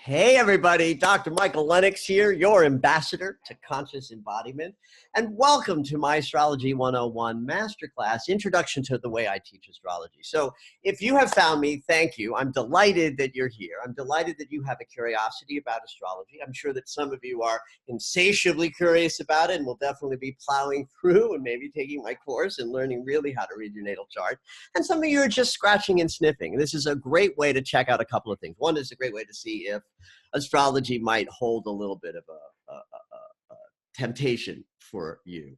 Hey everybody, Dr. Michael Lennox here, your ambassador to conscious embodiment, and welcome to my Astrology 101 Masterclass, Introduction to the Way I Teach Astrology. So if you have found me, thank you. I'm delighted that you're here. I'm delighted that you have a curiosity about astrology. I'm sure that some of you are insatiably curious about it and will definitely be plowing through and maybe taking my course and learning really how to read your natal chart. And some of you are just scratching and sniffing. This is a great way to check out a couple of things. One is a great way to see if astrology might hold a little bit of a temptation for you.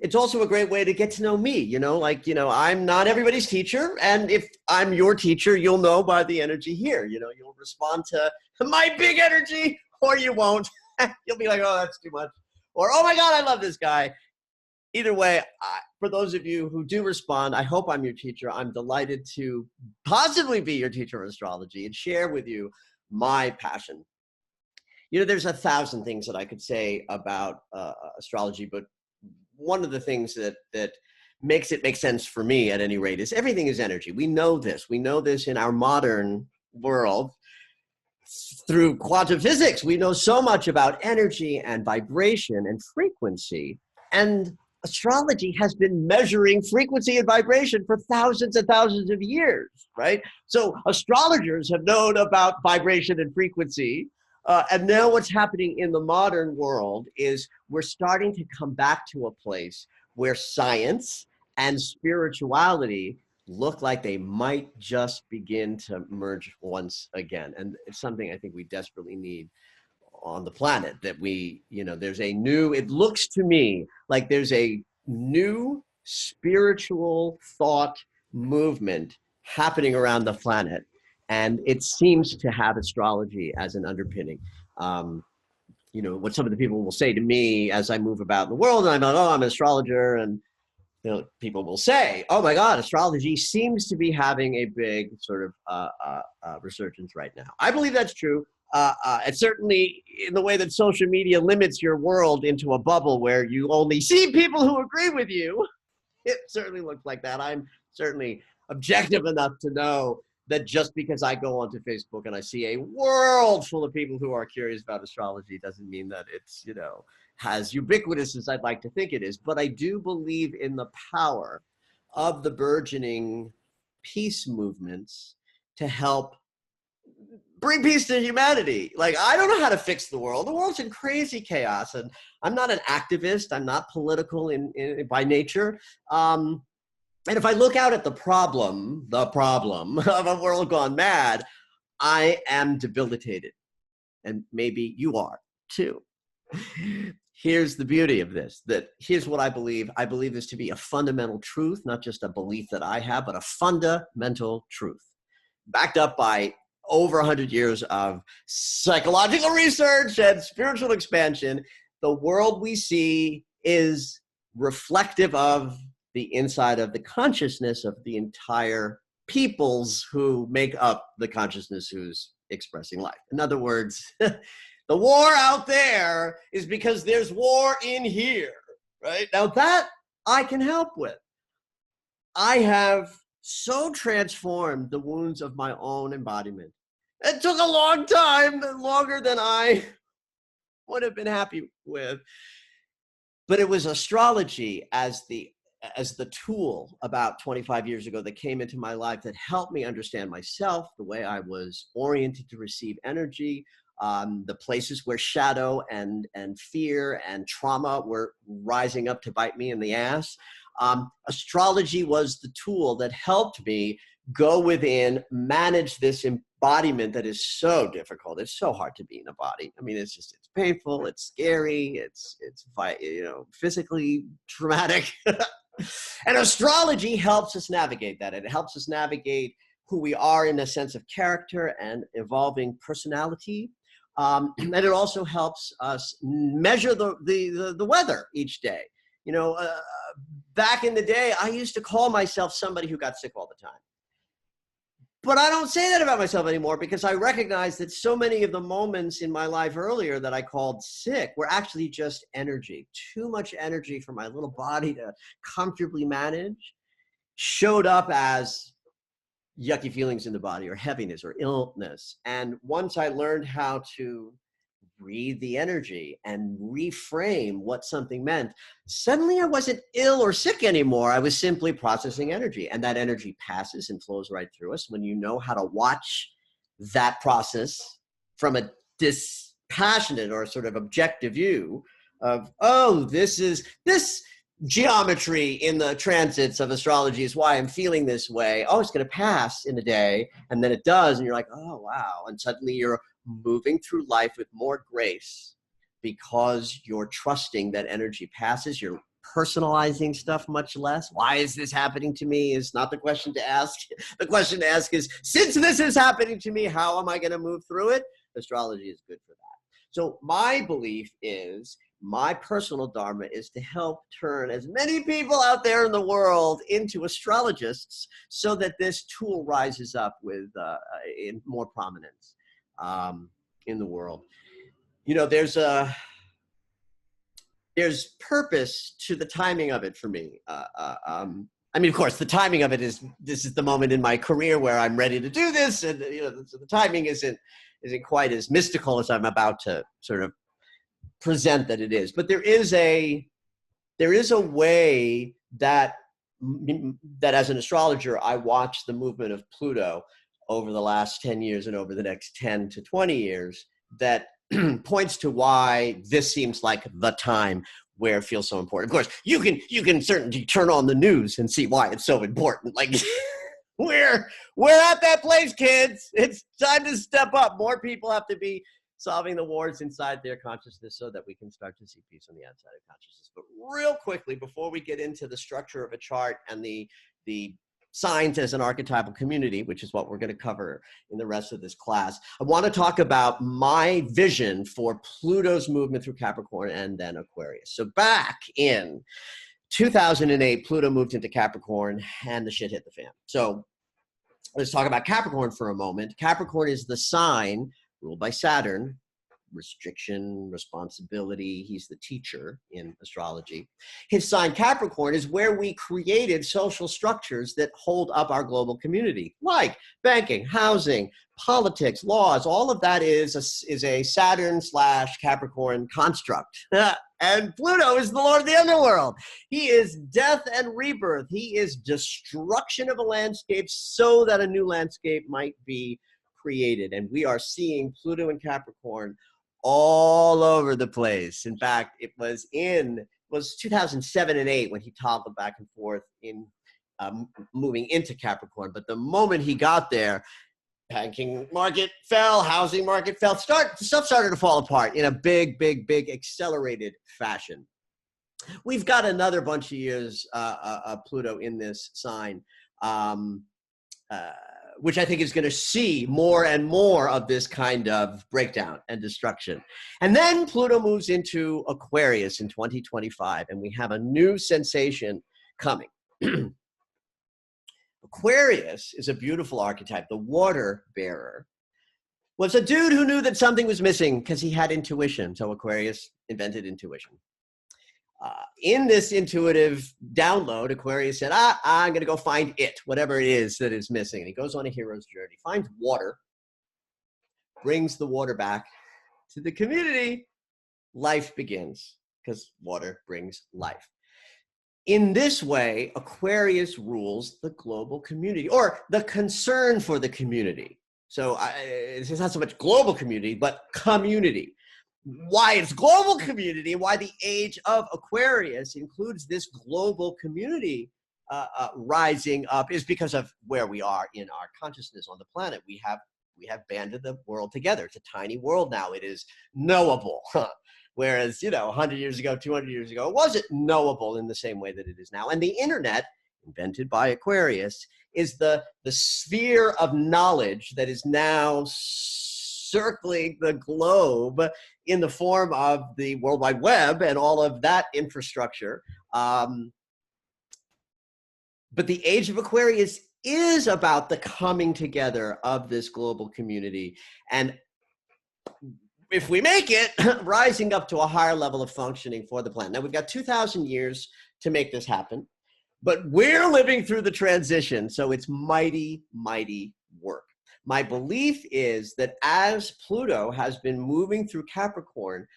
It's also a great way to get to know me, I'm not everybody's teacher. And if I'm your teacher, you'll know by the energy here, you'll respond to my big energy or you won't. You'll be like, oh, that's too much. Or, oh my God, I love this guy. Either way, for those of you who do respond, I hope I'm your teacher. I'm delighted to possibly be your teacher of astrology and share with you my passion. There's 1,000 things that I could say about astrology, but one of the things that makes it make sense for me at any rate is everything is energy. We know this. We know this in our modern world through quantum physics. We know so much about energy and vibration and frequency, and astrology has been measuring frequency and vibration for thousands and thousands of years, right? So astrologers have known about vibration and frequency. And now what's happening in the modern world is we're starting to come back to a place where science and spirituality look like they might just begin to merge once again. And it's something I think we desperately need on the planet, that it looks to me like there's a new spiritual thought movement happening around the planet. And it seems to have astrology as an underpinning. What some of the people will say to me as I move about in the world, and I'm like, oh, I'm an astrologer. And people will say, oh my God, astrology seems to be having a big sort of resurgence right now. I believe that's true. And certainly in the way that social media limits your world into a bubble where you only see people who agree with you, it certainly looks like that. I'm certainly objective enough to know that just because I go onto Facebook and I see a world full of people who are curious about astrology doesn't mean that it's, as ubiquitous as I'd like to think it is. But I do believe in the power of the burgeoning peace movements to help bring peace to humanity. Like, I don't know how to fix the world. The world's in crazy chaos, and I'm not an activist. I'm not political by nature. And if I look out at the problem of a world gone mad, I am debilitated. And maybe you are too. Here's the beauty of this, here's what I believe. I believe this to be a fundamental truth, not just a belief that I have, but a fundamental truth, backed up by over 100 years of psychological research and spiritual expansion. The world we see is reflective of the inside of the consciousness of the entire peoples who make up the consciousness who's expressing life. In other words, the war out there is because there's war in here, right? Now that I can help with. I have so transformed the wounds of my own embodiment. It took a long time, longer than I would have been happy with. But it was astrology as the tool about 25 years ago that came into my life that helped me understand myself, the way I was oriented to receive energy, the places where shadow and fear and trauma were rising up to bite me in the ass. Astrology was the tool that helped me go within, manage this embodiment that is so difficult. It's so hard to be in a body. I mean, it's painful, it's scary, it's physically traumatic. And astrology helps us navigate that. It helps us navigate who we are in a sense of character and evolving personality. And it also helps us measure the weather each day. Back in the day, I used to call myself somebody who got sick all the time. But I don't say that about myself anymore, because I recognize that so many of the moments in my life earlier that I called sick were actually just energy. Too much energy for my little body to comfortably manage showed up as yucky feelings in the body or heaviness or illness. And once I learned how to read the energy and reframe what something meant, suddenly I wasn't ill or sick anymore. I was simply processing energy, and that energy passes and flows right through us. When you know how to watch that process from a dispassionate or sort of objective view of, oh, this geometry in the transits of astrology is why I'm feeling this way. Oh, it's going to pass in a day. And then it does. And you're like, oh, wow. And suddenly you're moving through life with more grace because you're trusting that energy passes. You're personalizing stuff much less. Why is this happening to me is not the question to ask. The question to ask is, since this is happening to me, how am I going to move through it? Astrology is good for that. So my belief is, my personal dharma is to help turn as many people out there in the world into astrologists so that this tool rises up with in more prominence in the world. You know, there's purpose to the timing of it for me. I mean, of course, the timing of it is, this is the moment in my career where I'm ready to do this, and you know, so the timing isn't quite as mystical as I'm about to sort of present that it is. But there is a way that as an astrologer, I watch the movement of Pluto over the last 10 years and over the next 10 to 20 years that points to why this seems like the time where it feels so important. Of course, you can certainly turn on the news and see why it's so important. Like, we're at that place, kids. It's time to step up. More people have to be solving the wars inside their consciousness so that we can start to see peace on the outside of consciousness. But real quickly, before we get into the structure of a chart and the signs as an archetypal community, which is what we're going to cover in the rest of this class, I want to talk about my vision for Pluto's movement through Capricorn and then Aquarius. So back in 2008, Pluto moved into Capricorn and the shit hit the fan. So let's talk about Capricorn for a moment. Capricorn is the sign ruled by Saturn, restriction, responsibility. He's the teacher in astrology. His sign Capricorn is where we created social structures that hold up our global community, like banking, housing, politics, laws. All of that is a Saturn/Capricorn construct. And Pluto is the Lord of the underworld. He is death and rebirth. He is destruction of a landscape so that a new landscape might be created. And we are seeing Pluto and Capricorn all over the place. In fact, it was 2007 and 8 when he toggled back and forth in moving into Capricorn. But the moment he got there, banking market fell, housing market fell, stuff started to fall apart in a big accelerated fashion. We've got another bunch of years of Pluto in this sign, which I think is going to see more and more of this kind of breakdown and destruction. And then Pluto moves into Aquarius in 2025, and we have a new sensation coming. Aquarius is a beautiful archetype. The water bearer was a dude who knew that something was missing because he had intuition. So Aquarius invented intuition. In this intuitive download, Aquarius said, I'm going to go find it, whatever it is that is missing. And he goes on a hero's journey, finds water, brings the water back to the community. Life begins because water brings life. In this way, Aquarius rules the global community, or the concern for the community. So it's not so much global community, but community. Why it's global community, why the age of Aquarius includes this global community rising up, is because of where we are in our consciousness on the planet. We have banded the world together. It's a tiny world now. It is knowable. Whereas, 100 years ago, 200 years ago, it wasn't knowable in the same way that it is now. And the internet, invented by Aquarius, is the sphere of knowledge that is now circling the globe in the form of the World Wide Web and all of that infrastructure. But the age of Aquarius is about the coming together of this global community. And if we make it, rising up to a higher level of functioning for the planet. Now, we've got 2,000 years to make this happen. But we're living through the transition, so it's mighty, mighty work. My belief is that as Pluto has been moving through Capricorn,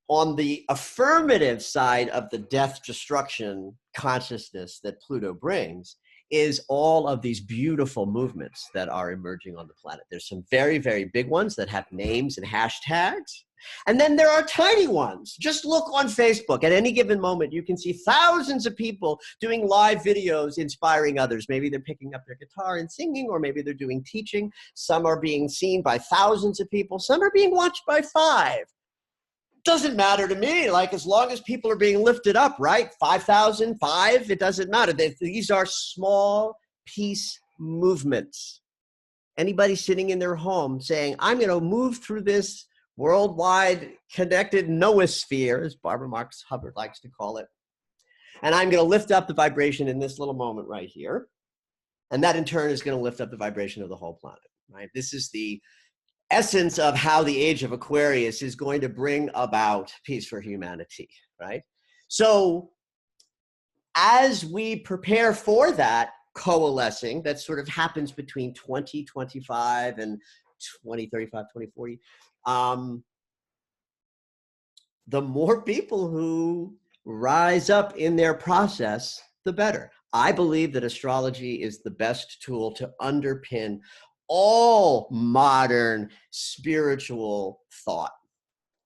on the affirmative side of the death destruction consciousness that Pluto brings is all of these beautiful movements that are emerging on the planet. There's some very, very big ones that have names and hashtags. And then there are tiny ones. Just look on Facebook. At any given moment, you can see thousands of people doing live videos inspiring others. Maybe they're picking up their guitar and singing, or maybe they're doing teaching. Some are being seen by thousands of people. Some are being watched by 5. Doesn't matter to me. Like, as long as people are being lifted up, right? 5,000, 5, it doesn't matter. These are small peace movements. Anybody sitting in their home saying, I'm going to move through this worldwide connected noosphere, as Barbara Marx Hubbard likes to call it, and I'm going to lift up the vibration in this little moment right here. And that in turn is going to lift up the vibration of the whole planet, right? This is the essence of how the age of Aquarius is going to bring about peace for humanity, right? So as we prepare for that coalescing that sort of happens between 2025 and 2035, 2040, the more people who rise up in their process, the better. I believe that astrology is the best tool to underpin all modern spiritual thought,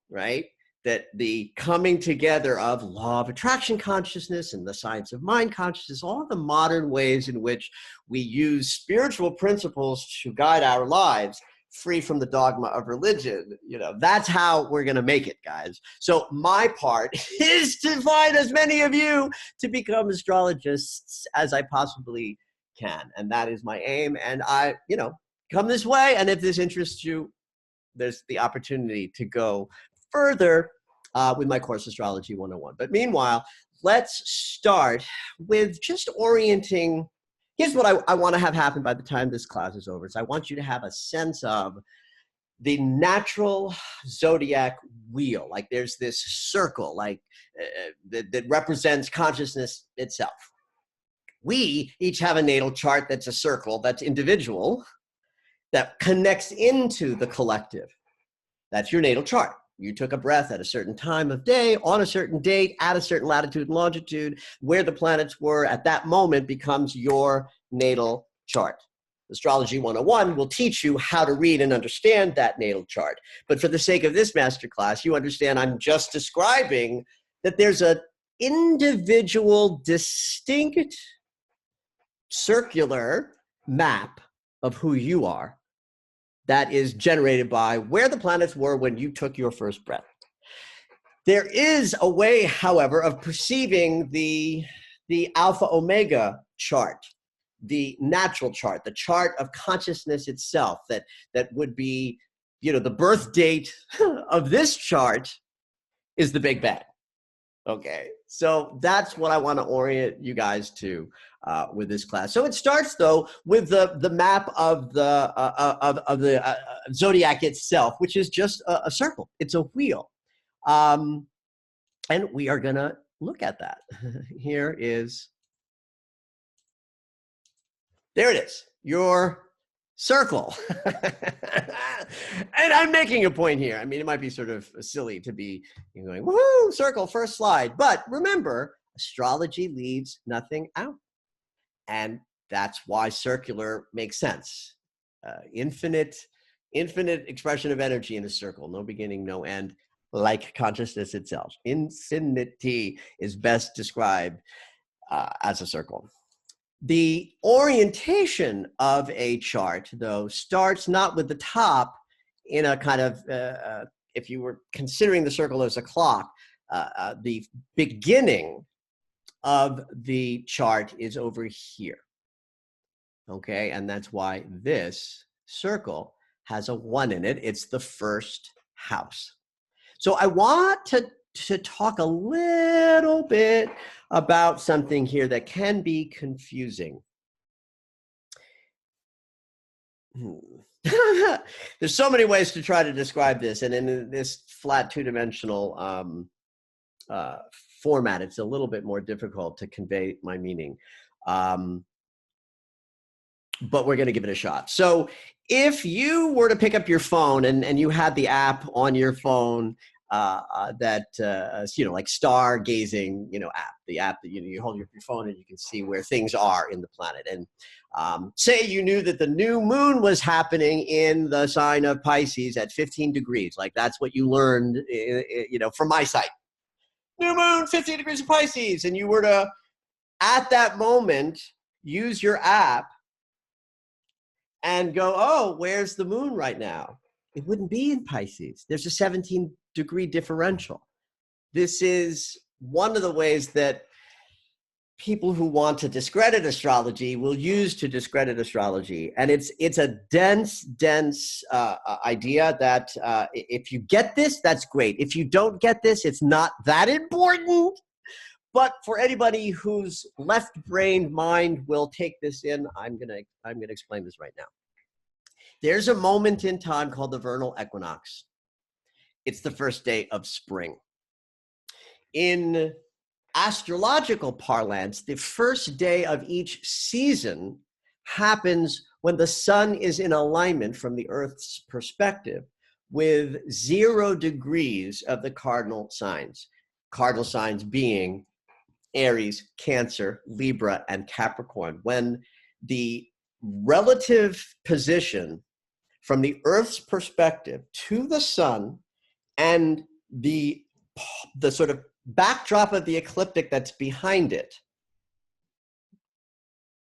right? That the coming together of law of attraction consciousness and the science of mind consciousness, all the modern ways in which we use spiritual principles to guide our lives, free from the dogma of religion. You know, that's how we're going to make it, guys. So my part is to find as many of you to become astrologists as I possibly can. And that is my aim. And I, come this way. And if this interests you, there's the opportunity to go further with my course, Astrology 101. But meanwhile, let's start with just orienting. Here's what I want to have happen by the time this class is over. So I want you to have a sense of the natural zodiac wheel. Like there's this circle, like that represents consciousness itself. We each have a natal chart that's a circle, that's individual, that connects into the collective. That's your natal chart. You took a breath at a certain time of day, on a certain date, at a certain latitude and longitude, where the planets were at that moment becomes your natal chart. Astrology 101 will teach you how to read and understand that natal chart. But for the sake of this masterclass, you understand I'm just describing that there's an individual, distinct, circular map of who you are that is generated by where the planets were when you took your first breath. There is a way, however, of perceiving the alpha omega chart, the natural chart, the chart of consciousness itself, that would be, the birth date of this chart is the Big Bang. Okay, so that's what I want to orient you guys to with this class. So it starts though with the map of the zodiac itself, which is just a circle. It's a wheel, and we are gonna look at that. There it is, your circle. And I'm making a point here. I mean, it might be sort of silly to be going, woohoo, circle, first slide. But remember, astrology leaves nothing out. And that's why circular makes sense. Infinite expression of energy in a circle, no beginning, no end, like consciousness itself. Infinity is best described as a circle. The orientation of a chart, though, starts not with the top in a kind of, if you were considering the circle as a clock, the beginning of the chart is over here. Okay, and that's why this circle has a 1 in it. It's the first house. So I want to talk a little bit about something here that can be confusing. There's so many ways to try to describe this, and in this flat two-dimensional format, it's a little bit more difficult to convey my meaning. But we're going to give it a shot. So if you were to pick up your phone and you had the app on your phone, like stargazing, app, the app that, you hold your phone and you can see where things are in the planet. And say you knew that the new moon was happening in the sign of Pisces at 15 degrees. Like that's what you learned, from my site. New moon, 15 degrees of Pisces. And you were to, at that moment, use your app and go, oh, where's the moon right now? It wouldn't be in Pisces. There's a 17-degree differential. This is one of the ways that people who want to discredit astrology will use to discredit astrology. And it's a dense idea that if you get this, that's great. If you don't get this, it's not that important. But for anybody whose left-brained mind will take this in, I'm gonna explain this right now. There's a moment in time called the vernal equinox. It's the first day of spring. In astrological parlance, the first day of each season happens when the sun is in alignment from the Earth's perspective with 0 degrees of the cardinal signs. Cardinal signs being Aries, Cancer, Libra, and Capricorn. When the relative position from the Earth's perspective to the sun and the sort of backdrop of the ecliptic that's behind it,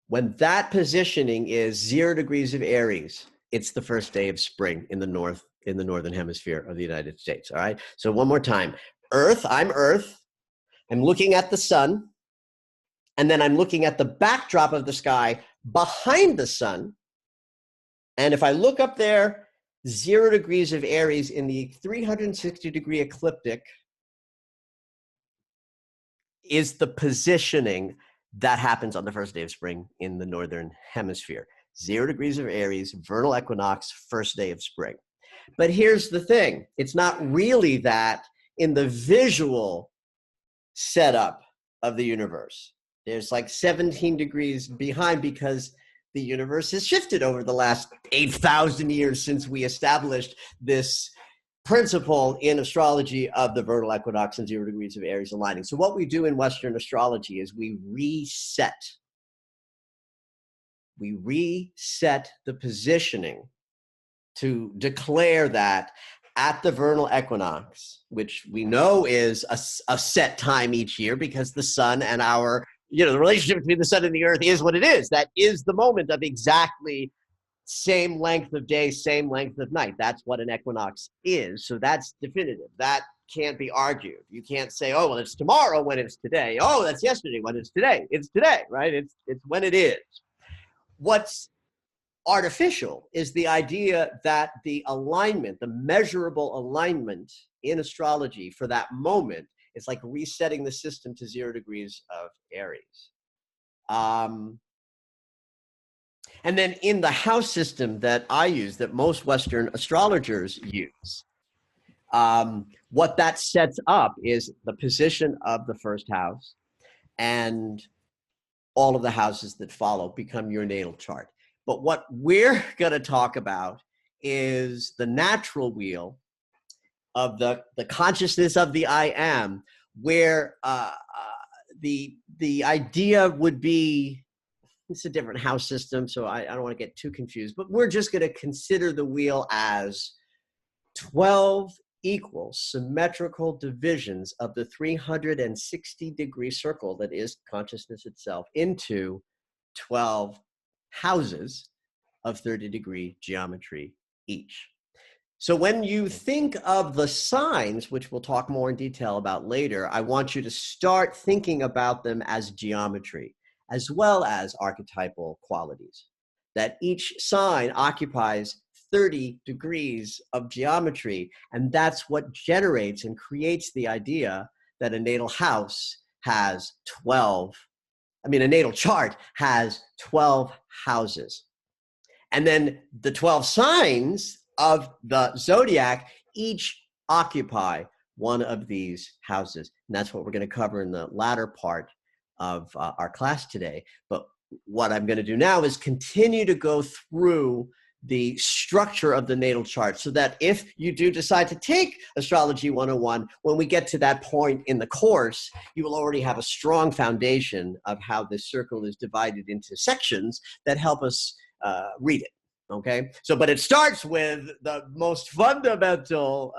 when that positioning is 0 degrees of Aries, it's the first day of spring in the northern hemisphere of the United States. All right. So one more time, I'm Earth. I'm looking at the sun, and then I'm looking at the backdrop of the sky behind the sun. And if I look up there, 0 degrees of Aries in the 360-degree ecliptic is the positioning that happens on the first day of spring in the northern hemisphere. 0 degrees of Aries, vernal equinox, first day of spring. But here's the thing. It's not really that in the visual setup of the universe. There's like 17 degrees behind because the universe has shifted over the last 8,000 years since we established this principle in astrology of the vernal equinox and 0 degrees of Aries aligning. So what we do in Western astrology is we reset. We reset the positioning to declare that at the vernal equinox, which we know is a set time each year because the sun and the relationship between the sun and the earth is what it is. That is the moment of exactly same length of day, same length of night. That's what an equinox is. So that's definitive. That can't be argued. You can't say, oh, well, it's tomorrow when it's today. Oh, that's yesterday when it's today. It's today, right? It's when it is. What's artificial is the idea that the alignment, the measurable alignment in astrology for that moment is like resetting the system to 0 degrees of Aries. And then in the house system that I use, that most Western astrologers use, what that sets up is the position of the first house, and all of the houses that follow become your natal chart. But what we're going to talk about is the natural wheel of the consciousness of the I am, where the idea would be, it's a different house system, so I don't want to get too confused, but we're just going to consider the wheel as 12 equal symmetrical divisions of the 360-degree circle that is consciousness itself into 12 houses of 30-degree geometry each. So when you think of the signs, which we'll talk more in detail about later, I want you to start thinking about them as geometry, as well as archetypal qualities. That each sign occupies 30 degrees of geometry, and that's what generates and creates the idea that a natal house has a natal chart has 12 houses. And then the 12 signs of the zodiac each occupy one of these houses. And that's what we're going to cover in the latter part of our class today. But what I'm going to do now is continue to go through the structure of the natal chart so that if you do decide to take Astrology 101, when we get to that point in the course, you will already have a strong foundation of how this circle is divided into sections that help us read it. Okay, so but it starts with the most fundamental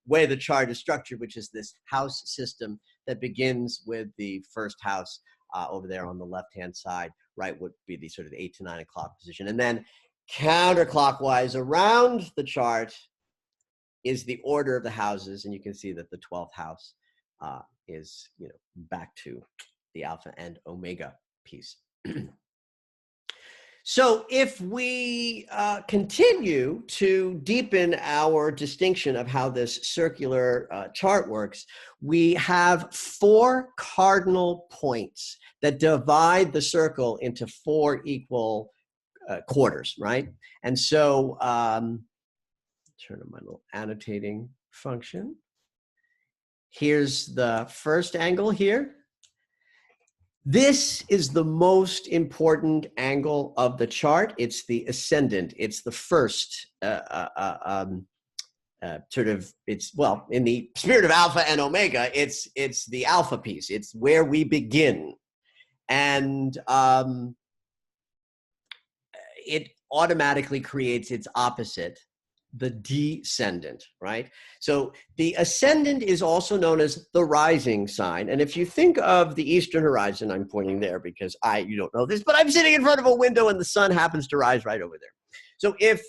way the chart is structured, which is this house system that begins with the first house over there on the left-hand side, right, would be the sort of 8 to 9 o'clock position. And then counterclockwise around the chart is the order of the houses. And you can see that the 12th house is, back to the alpha and omega piece. So if we continue to deepen our distinction of how this circular chart works, we have 4 cardinal points that divide the circle into 4 equal quarters, right? And so turn on my little annotating function. Here's the first angle here. This is the most important angle of the chart. It's the ascendant. It's the first it's, well, in the spirit of alpha and omega, it's the alpha piece. It's where we begin. And it automatically creates its opposite, the descendant, right? So the ascendant is also known as the rising sign. And if you think of the eastern horizon, I'm pointing there because you don't know this, but I'm sitting in front of a window and the sun happens to rise right over there. So if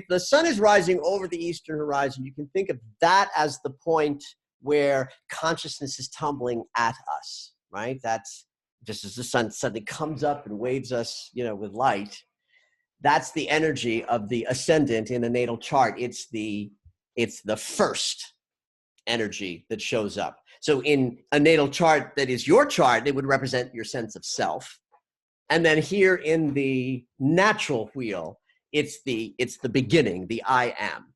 the sun is rising over the eastern horizon, you can think of that as the point where consciousness is tumbling at us, right? That's just as the sun suddenly comes up and waves us, with light. That's the energy of the ascendant in a natal chart. It's the first energy that shows up. So in a natal chart that is your chart, it would represent your sense of self. And then here in the natural wheel, it's the beginning, the I am,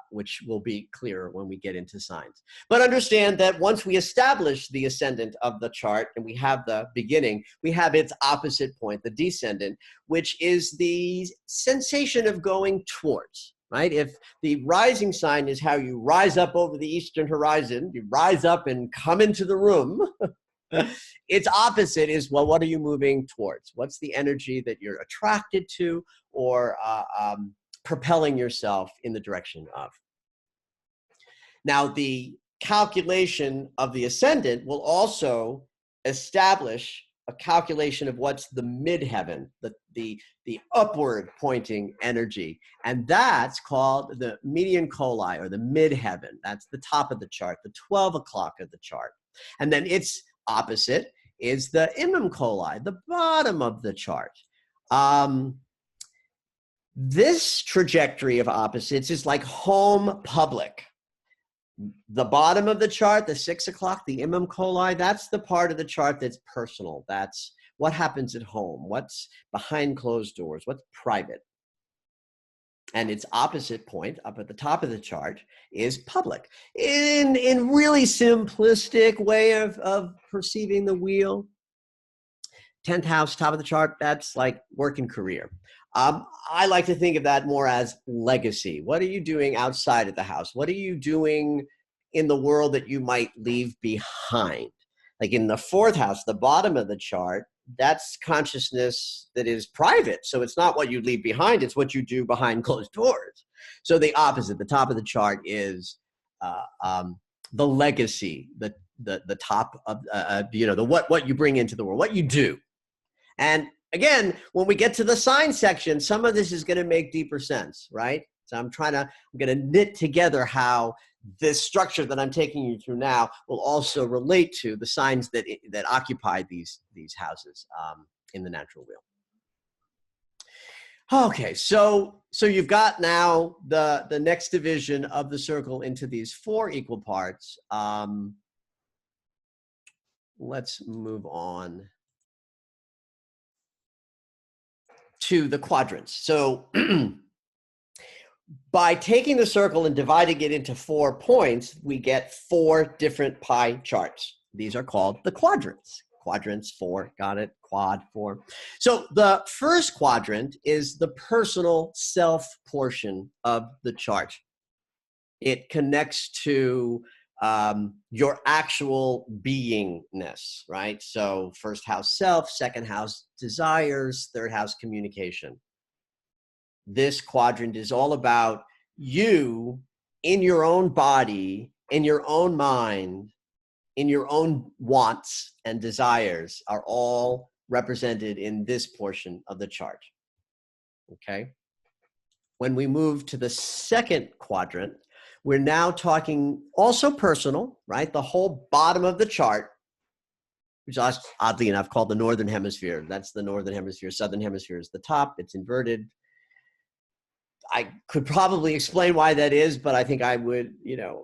which will be clearer when we get into signs. But understand that once we establish the ascendant of the chart and we have the beginning, we have its opposite point, the descendant, which is the sensation of going towards, right? If the rising sign is how you rise up over the eastern horizon, you rise up and come into the room, its opposite is, well, what are you moving towards? What's the energy that you're attracted to or propelling yourself in the direction of? Now, the calculation of the ascendant will also establish a calculation of what's the midheaven, the upward pointing energy. And that's called the median coli, or the midheaven. That's the top of the chart, the 12 o'clock of the chart. And then its opposite is the imam coli, the bottom of the chart. This trajectory of opposites is like home public. The bottom of the chart, the 6 o'clock, the imam coli, that's the part of the chart that's personal. That's what happens at home, what's behind closed doors, what's private. And its opposite point up at the top of the chart is public. In really simplistic way of perceiving the wheel, 10th house, top of the chart, that's like work and career. I like to think of that more as legacy. What are you doing outside of the house? What are you doing in the world that you might leave behind? Like in the 4th house, the bottom of the chart, that's consciousness that is private. So it's not what you leave behind, it's what you do behind closed doors. So the opposite, the top of the chart is the legacy, the top of, what you bring into the world, what you do. And again, when we get to the sign section, some of this is going to make deeper sense, right? So I'm going to knit together how this structure that I'm taking you through now will also relate to the signs that occupy these houses in the natural wheel. Okay, so you've got now the next division of the circle into these 4 equal parts. Let's move on to the quadrants. So By taking the circle and dividing it into 4 points, we get 4 different pie charts. These are called the quadrants. Quadrants, 4, got it, quad, 4. So the first quadrant is the personal self portion of the chart. It connects to your actual beingness, right? So first house self, second house desires, third house communication. This quadrant is all about you in your own body, in your own mind, in your own wants and desires are all represented in this portion of the chart. Okay. When we move to the second quadrant, we're now talking also personal, right? The whole bottom of the chart, which is oddly enough called the Northern Hemisphere. That's the Northern Hemisphere. Southern Hemisphere is the top. It's inverted. I could probably explain why that is, but I think I would,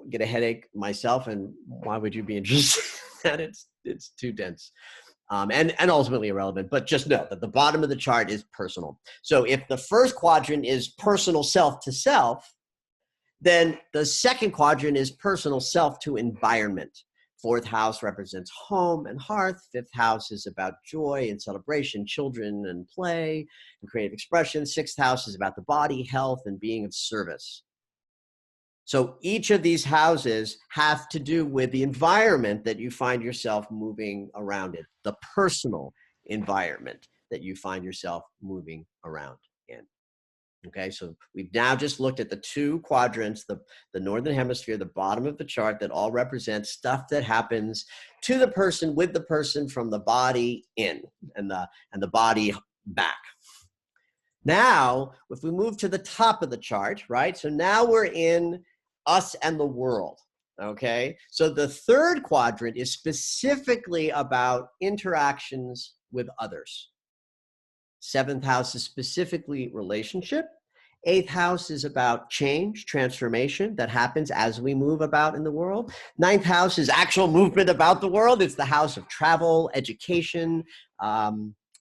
get a headache myself. And why would you be interested in that? It's too dense. And ultimately irrelevant, but just know that the bottom of the chart is personal. So if the first quadrant is personal self to self, then the second quadrant is personal self to environment. Fourth house represents home and hearth. Fifth house is about joy and celebration, children and play and creative expression. Sixth house is about the body, health, and being of service. So each of these houses have to do with the environment that you find yourself moving around in, the personal environment that you find yourself moving around in. Okay, so we've now just looked at the 2 quadrants, the Northern Hemisphere, the bottom of the chart, that all represent stuff that happens to the person, with the person, from the body in and the body back. Now, if we move to the top of the chart, right? So now we're in us and the world, okay? So the third quadrant is specifically about interactions with others. Seventh house is specifically relationship. Eighth house is about change, transformation that happens as we move about in the world. Ninth house is actual movement about the world. It's the house of travel, education,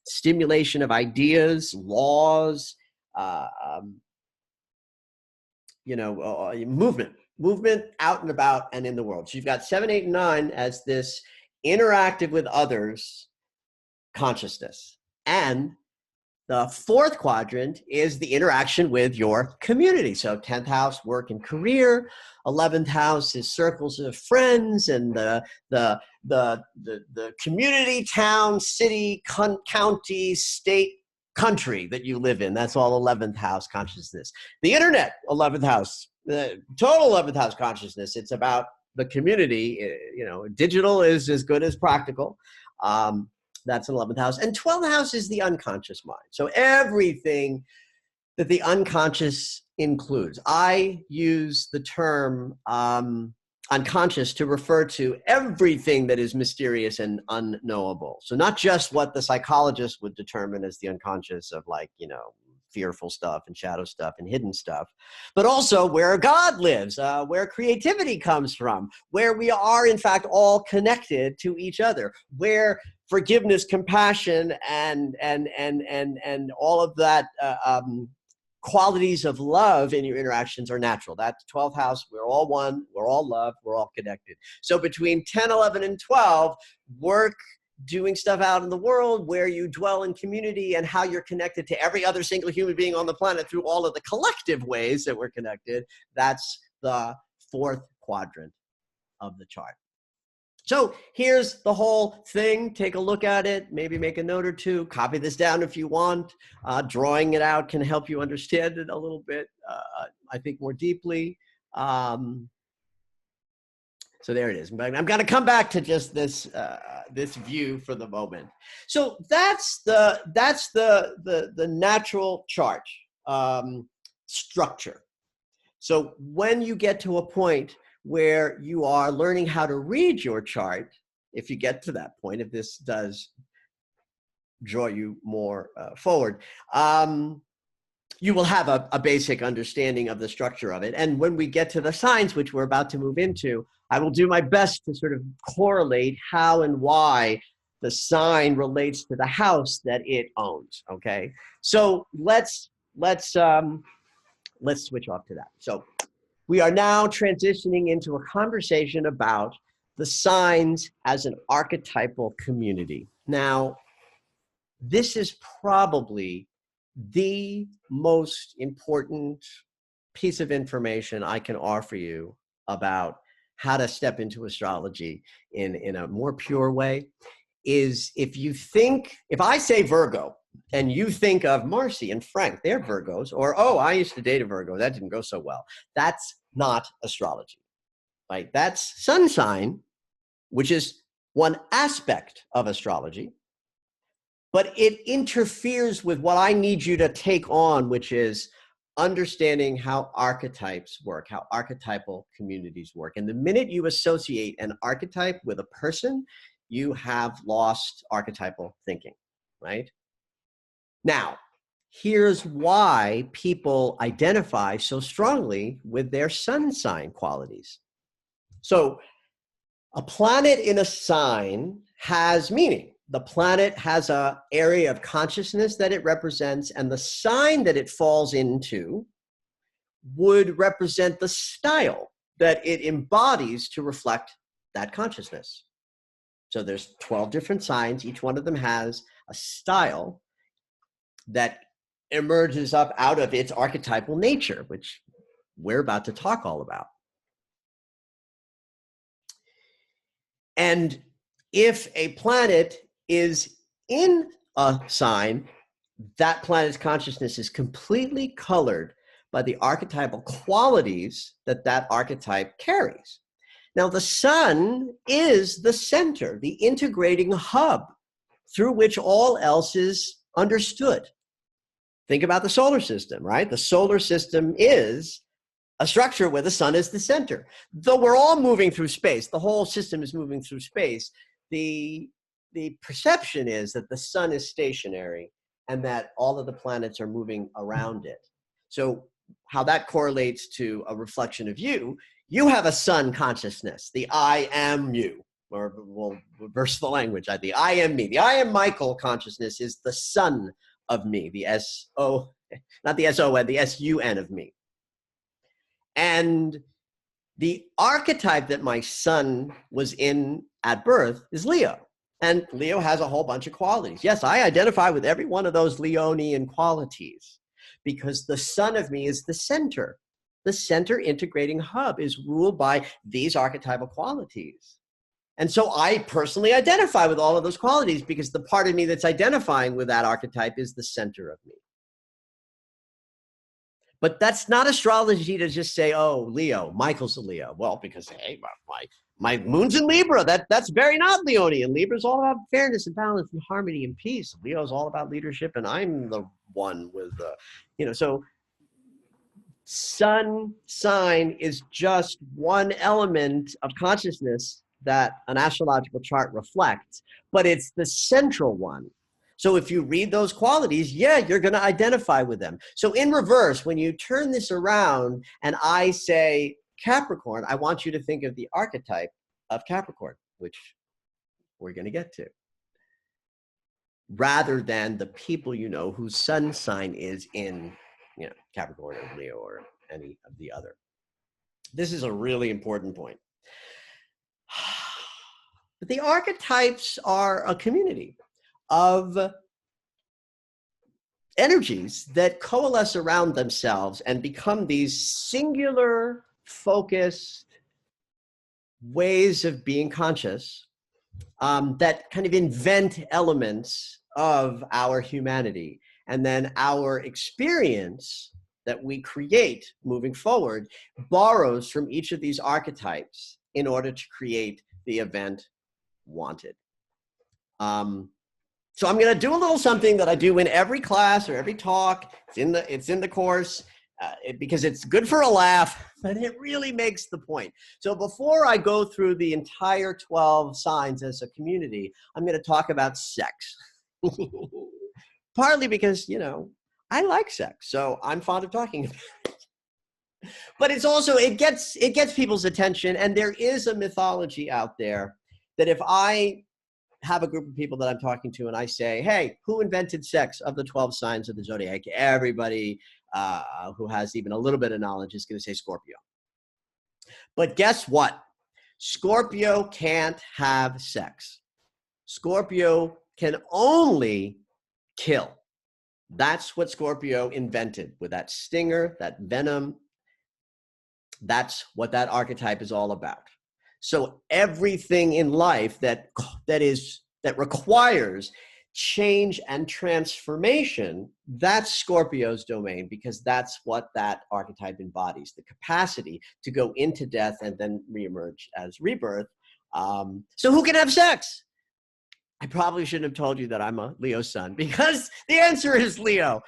stimulation of ideas, laws, movement out and about and in the world. So you've got 7, 8, and 9 as this interactive with others consciousness. And the fourth quadrant is the interaction with your community. So 10th house, work and career. 11th house is circles of friends and the community, town, city, county, state, country that you live in. That's all 11th house consciousness. The internet, 11th house, the total 11th house consciousness. It's about the community. Digital is as good as practical. That's an 11th house. And 12th house is the unconscious mind. So everything that the unconscious includes. I use the term unconscious to refer to everything that is mysterious and unknowable. So not just what the psychologist would determine as the unconscious of, fearful stuff and shadow stuff and hidden stuff, but also where God lives, where creativity comes from, where we are in fact all connected to each other, where forgiveness, compassion, and all of that qualities of love in your interactions are natural. That's 12th house. We're all one. We're all love. We're all connected. So between 10, 11, and 12, work, doing stuff out in the world, where you dwell in community, and how you're connected to every other single human being on the planet through all of the collective ways that we're connected. That's the fourth quadrant of the chart. So here's the whole thing. Take a look at it, maybe make a note or two, copy this down if you want. Drawing it out can help you understand it a little bit, I think, more deeply. So there it is. I'm going to come back to just this this view for the moment. So that's the natural chart structure. So when you get to a point where you are learning how to read your chart, if you get to that point, if this does draw you more forward, you will have a basic understanding of the structure of it. And when we get to the signs, which we're about to move into, I will do my best to sort of correlate how and why the sign relates to the house that it owns. Okay, so let's let's switch off to that. So we are now transitioning into a conversation about the signs as an archetypal community. Now, this is probably the most important piece of information I can offer you about how to step into astrology in a more pure way. Is if I say Virgo and you think of Marcy and Frank, they're Virgos, or, oh, I used to date a Virgo, that didn't go so well. That's not astrology, right? That's sun sign, which is one aspect of astrology, but it interferes with what I need you to take on, which is understanding how archetypes work, how archetypal communities work. And the minute you associate an archetype with a person, you have lost archetypal thinking, right? Now, here's why people identify so strongly with their sun sign qualities. So a planet in a sign has meaning. The planet has an area of consciousness that it represents, and the sign that it falls into would represent the style that it embodies to reflect that consciousness. So there's 12 different signs. Each one of them has a style that emerges up out of its archetypal nature, which we're about to talk all about. And if a planet is in a sign, that planet's consciousness is completely colored by the archetypal qualities that that archetype carries. Now, the sun is the center, the integrating hub through which all else is understood. Think about the solar system, right? The solar system is a structure where the sun is the center. Though we're all moving through space, the whole system is moving through space, the perception is that the sun is stationary and that all of the planets are moving around it. So how that correlates to a reflection of you, you have a sun consciousness, the I am you, or we'll reverse the language, the I am me. The I am Michael consciousness is the sun of me, the S-O, not the S-O-N, the S-U-N of me. And the archetype that my son was in at birth is Leo. And Leo has a whole bunch of qualities. Yes, I identify with every one of those Leonian qualities because the sun of me is the center. The center integrating hub is ruled by these archetypal qualities. And so I personally identify with all of those qualities because the part of me that's identifying with that archetype is the center of me. But that's not astrology to just say, oh, Leo, Michael's a Leo. Well, because, hey, my moon's in Libra. That's very not Leonian. Libra's all about fairness and balance and harmony and peace. Leo's all about leadership, and I'm the one with, so sun sign is just one element of consciousness that an astrological chart reflects, but it's the central one. So if you read those qualities, yeah, you're going to identify with them. So in reverse, when you turn this around and I say Capricorn, I want you to think of the archetype of Capricorn, which we're going to get to, rather than the people you know whose sun sign is in, Capricorn or Leo or any of the other. This is a really important point. But the archetypes are a community of energies that coalesce around themselves and become these singular, focused ways of being conscious that kind of invent elements of our humanity. And then our experience that we create moving forward borrows from each of these archetypes in order to create the event wanted. So I'm going to do a little something that I do in every class or every talk. It's in the course because it's good for a laugh, but it really makes the point. So before I go through the entire 12 signs as a community, I'm going to talk about sex. Partly because, I like sex, so I'm fond of talking about it. But it's also, it gets people's attention, and there is a mythology out there that if I have a group of people that I'm talking to and I say, hey, who invented sex of the 12 signs of the zodiac? Everybody who has even a little bit of knowledge is going to say Scorpio. But guess what? Scorpio can't have sex. Scorpio can only kill. That's what Scorpio invented with that stinger, that venom. That's what that archetype is all about. So everything in life that requires change and transformation, that's Scorpio's domain, because that's what that archetype embodies, the capacity to go into death and then reemerge as rebirth. So who can have sex? I probably shouldn't have told you that I'm a Leo sun, because the answer is Leo.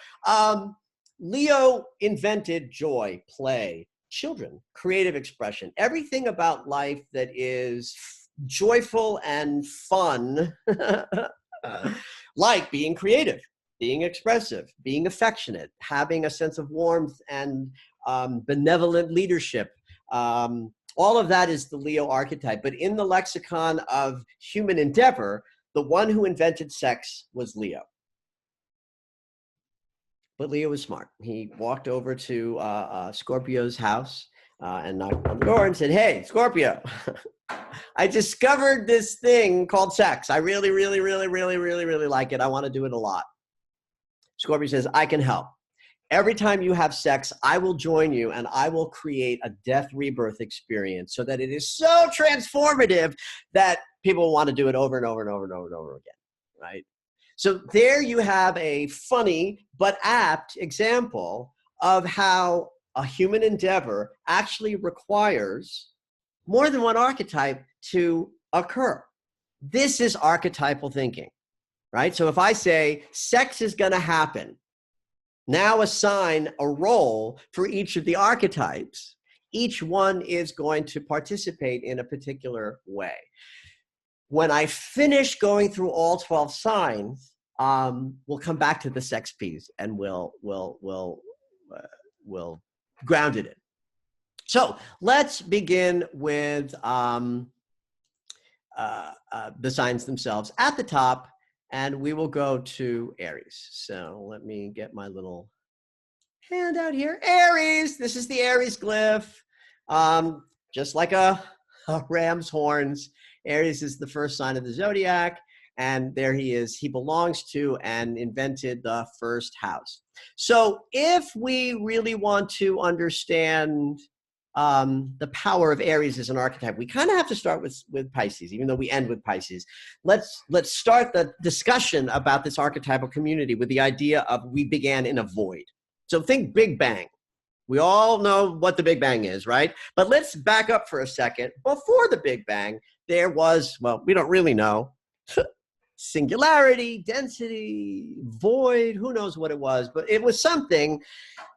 Leo invented joy, play, children, creative expression, everything about life that is joyful and fun, like being creative, being expressive, being affectionate, having a sense of warmth and benevolent leadership. All of that is the Leo archetype. But in the lexicon of human endeavor, the one who invented sex was Leo. But Leo was smart. He walked over to Scorpio's house and knocked on the door and said, "Hey, Scorpio, I discovered this thing called sex. I really, really, really, really, really, really like it. I want to do it a lot." Scorpio says, "I can help. Every time you have sex, I will join you and I will create a death rebirth experience so that it is so transformative that people want to do it over and over and over and over and over again," right? So there you have a funny but apt example of how a human endeavor actually requires more than one archetype to occur. This is archetypal thinking, right? So if I say sex is going to happen, now assign a role for each of the archetypes. Each one is going to participate in a particular way. When I finish going through all 12 signs, we'll come back to the sex piece and we'll ground it in. So let's begin with the signs themselves at the top, and we will go to Aries. So let me get my little handout here. Aries, this is the Aries glyph. Just like a ram's horns, Aries is the first sign of the zodiac, and there he is. He belongs to and invented the first house. So if we really want to understand the power of Aries as an archetype, we kind of have to start with Pisces, even though we end with Pisces. Let's start the discussion about this archetypal community with the idea of we began in a void. So think Big Bang. We all know what the Big Bang is, right? But let's back up for a second. Before the Big Bang, there was, well, we don't really know, singularity, density, void, who knows what it was, but it was something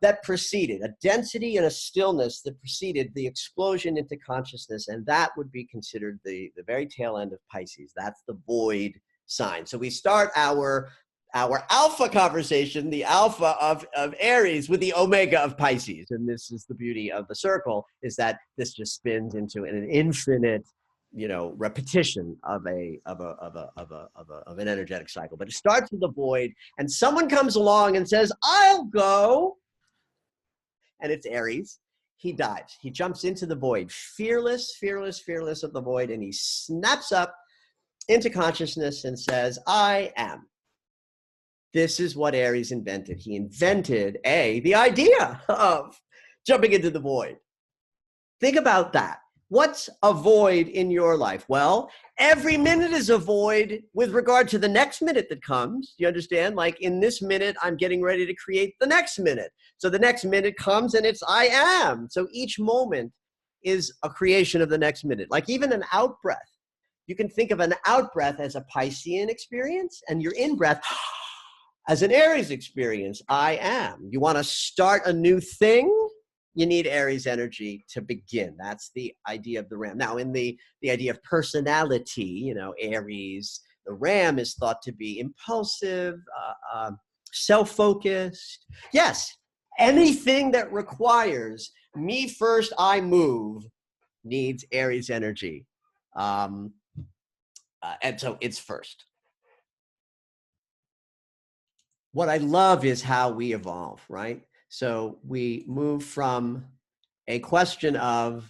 that preceded, a density and a stillness that preceded the explosion into consciousness, and that would be considered the very tail end of Pisces. That's the void sign. So we start our alpha conversation, the alpha of Aries, with the omega of Pisces. And this is the beauty of the circle, is that this just spins into an infinite, repetition of an energetic cycle. But it starts with the void, and someone comes along and says, "I'll go." And it's Aries. He dives. He jumps into the void, fearless, fearless, fearless of the void, and he snaps up into consciousness and says, "I am." This is what Aries invented. He invented the idea of jumping into the void. Think about that. What's a void in your life? Well, every minute is a void with regard to the next minute that comes. You understand? Like in this minute, I'm getting ready to create the next minute. So the next minute comes and it's I am. So each moment is a creation of the next minute. Like even an out breath. You can think of an out breath as a Piscean experience, and your in breath as an Aries experience. I am. You want to start a new thing? You need Aries energy to begin. That's the idea of the ram. Now, in the idea of personality, Aries, the ram is thought to be impulsive, self-focused. Yes, anything that requires me first, I move, needs Aries energy. And so it's first. What I love is how we evolve, right? So we move from a question of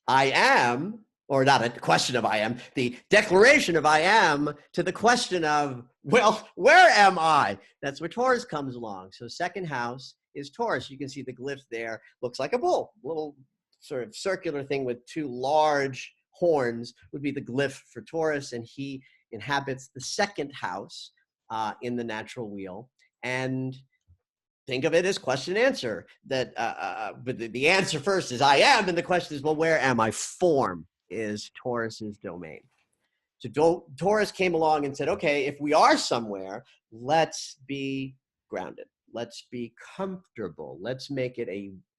I am, or not a question of I am, the declaration of I am, to the question of, well, where am I? That's where Taurus comes along. So second house is Taurus. You can see the glyph there. Looks like a bull, little sort of circular thing with two large horns would be the glyph for Taurus. And he inhabits the second house in the natural wheel. And think of it as question and answer. That, but the answer first is I am, and the question is, well, where am I? Form is Taurus's domain. So Taurus came along and said, okay, if we are somewhere, let's be grounded. Let's be comfortable. Let's make it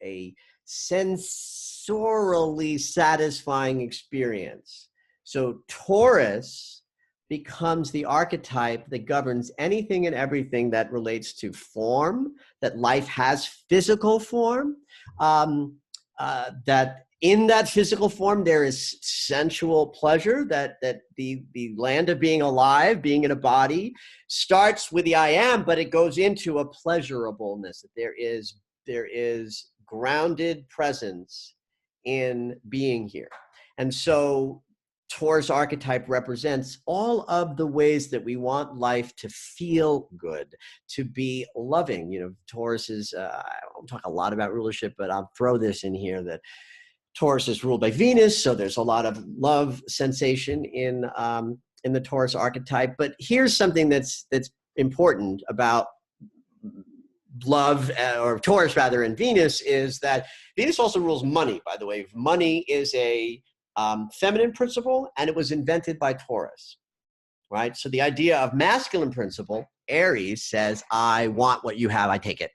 a sensorially satisfying experience. So Taurus becomes the archetype that governs anything and everything that relates to form, that life has physical form, that in that physical form there is sensual pleasure, that the land of being alive, being in a body, starts with the I am, but it goes into a pleasurableness, that there is grounded presence in being here. And so Taurus archetype represents all of the ways that we want life to feel good, to be loving. You know, Taurus is, I won't talk a lot about rulership, but I'll throw this in here, that Taurus is ruled by Venus, so there's a lot of love sensation in the Taurus archetype. But here's something that's important about love, or Taurus rather, and Venus, is that Venus also rules money, by the way. Money is a feminine principle, and it was invented by Taurus, right? So the idea of masculine principle, Aries says, I want what you have, I take it.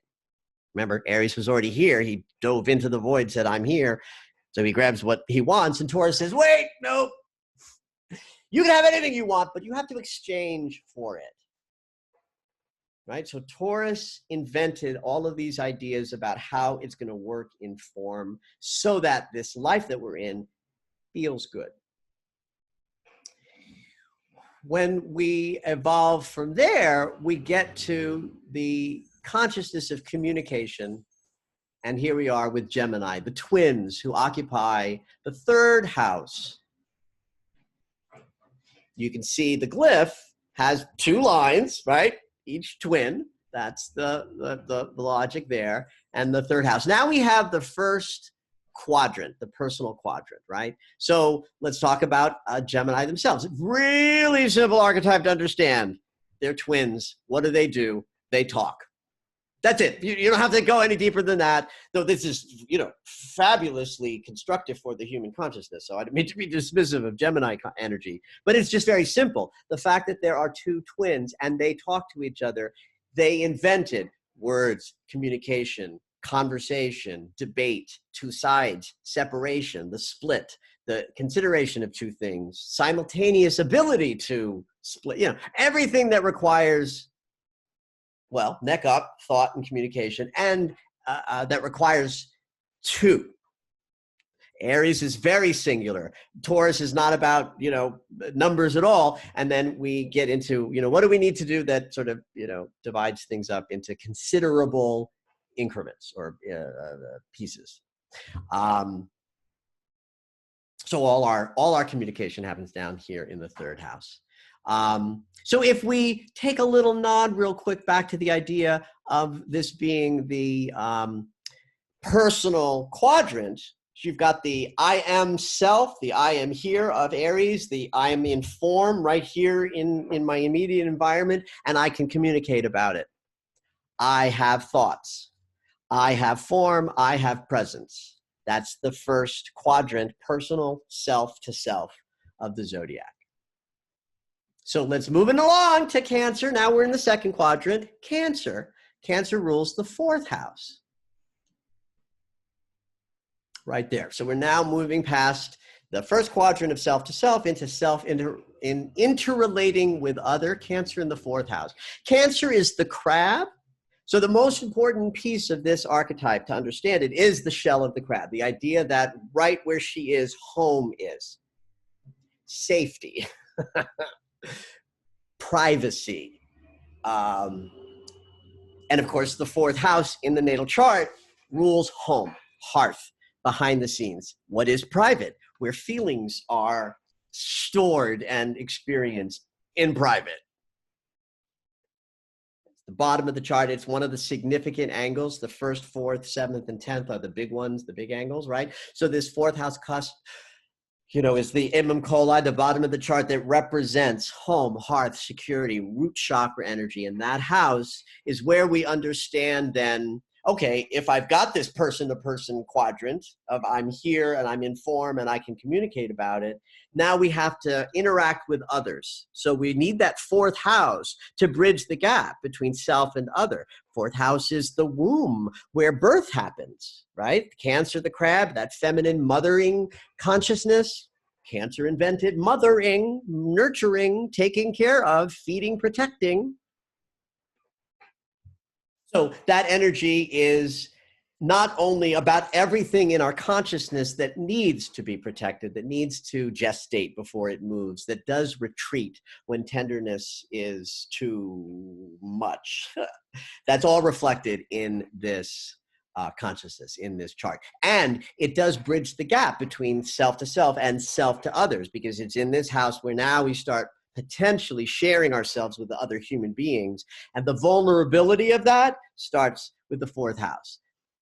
Remember, Aries was already here. He dove into the void, said, I'm here. So he grabs what he wants, and Taurus says, wait, no, you can have anything you want, but you have to exchange for it, right? So Taurus invented all of these ideas about how it's going to work in form so that this life that we're in feels good. When we evolve from there, we get to the consciousness of communication. And here we are with Gemini, the twins who occupy the third house. You can see the glyph has two lines, right? Each twin. That's the logic there. And the third house. Now we have the first quadrant, the personal quadrant, right? So let's talk about Gemini themselves. Really simple archetype to understand. They're twins. What do? They talk. That's it. You don't have to go any deeper than that, though this is, fabulously constructive for the human consciousness. So I don't mean to be dismissive of Gemini energy, but it's just very simple. The fact that there are two twins and they talk to each other, they invented words, communication, conversation, debate, two sides, separation, the split, the consideration of two things, simultaneous ability to split, everything that requires, well, neck up, thought and communication, and that requires two. Aries is very singular. Taurus is not about, numbers at all. And then we get into, what do we need to do that sort of, divides things up into considerable increments or pieces. So all our communication happens down here in the third house. So if we take a little nod real quick back to the idea of this being the personal quadrant, you've got the I am self, the I am here of Aries, the I am in form right here in my immediate environment, and I can communicate about it. I have thoughts. I have form. I have presence. That's the first quadrant, personal self to self of the zodiac. So let's move it along to Cancer. Now we're in the second quadrant, Cancer. Cancer rules the fourth house. Right there. So we're now moving past the first quadrant of self to self into interrelating with other. Cancer in the fourth house. Cancer is the crab. So the most important piece of this archetype to understand it is the shell of the crab. The idea that right where she is, home is. Safety. Privacy. And of course, the fourth house in the natal chart rules home, hearth, behind the scenes. What is private? Where feelings are stored and experienced in private. The bottom of the chart, it's one of the significant angles. The first, fourth, seventh, and 10th are the big ones, the big angles, right? So this fourth house cusp, you know, is the imam coli, the bottom of the chart that represents home, hearth, security, root chakra energy. And that house is where we understand then, okay, if I've got this person-to-person quadrant of I'm here and I'm in form and I can communicate about it, now we have to interact with others. So we need that fourth house to bridge the gap between self and other. Fourth house is the womb where birth happens, right? Cancer, the crab, that feminine mothering consciousness. Cancer invented mothering, nurturing, taking care of, feeding, protecting. So that energy is not only about everything in our consciousness that needs to be protected, that needs to gestate before it moves, that does retreat when tenderness is too much. That's all reflected in this consciousness, in this chart. And it does bridge the gap between self to self and self to others, because it's in this house where now we start potentially sharing ourselves with the other human beings. And the vulnerability of that starts with the fourth house.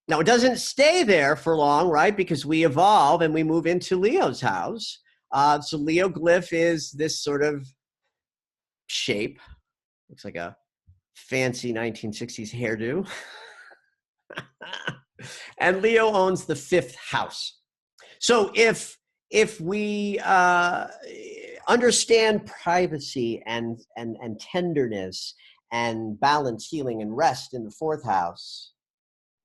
Now, it doesn't stay there for long, right? Because we evolve and we move into Leo's house. So Leo glyph is this sort of shape. Looks like a fancy 1960s hairdo. And Leo owns the fifth house. So if we understand privacy and tenderness and balance, healing, and rest in the fourth house,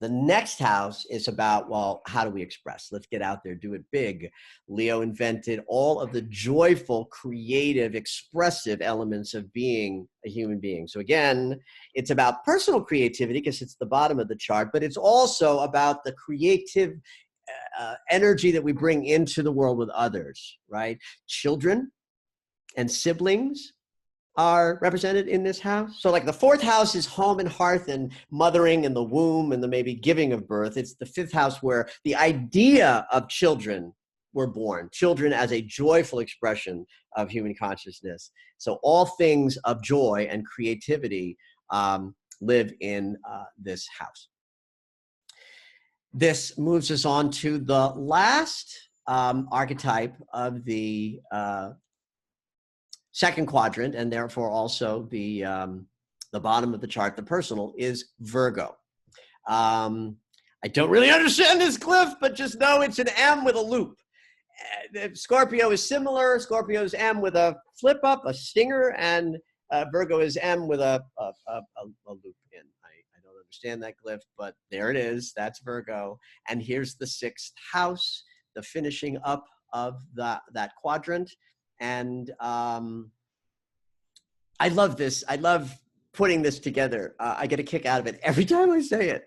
the next house is about, well, how do we express? Let's get out there, do it big. Leo invented all of the joyful, creative, expressive elements of being a human being. So again, it's about personal creativity because it's the bottom of the chart, but it's also about the creative energy that we bring into the world with others, right? Children and siblings are represented in this house. So like the fourth house is home and hearth and mothering and the womb and the maybe giving of birth. It's the fifth house where the idea of children were born, children as a joyful expression of human consciousness. So all things of joy and creativity live in this house. This moves us on to the last archetype of the second quadrant, and therefore also the bottom of the chart, the personal, is Virgo. I don't really understand this glyph, but just know it's an M with a loop. Scorpio is similar. Scorpio is M with a flip up, a stinger, and Virgo is M with a loop in. I don't understand that glyph, but there it is. That's Virgo. And here's the sixth house, the finishing up of that quadrant. And I love this. I love putting this together. I get a kick out of it every time I say it.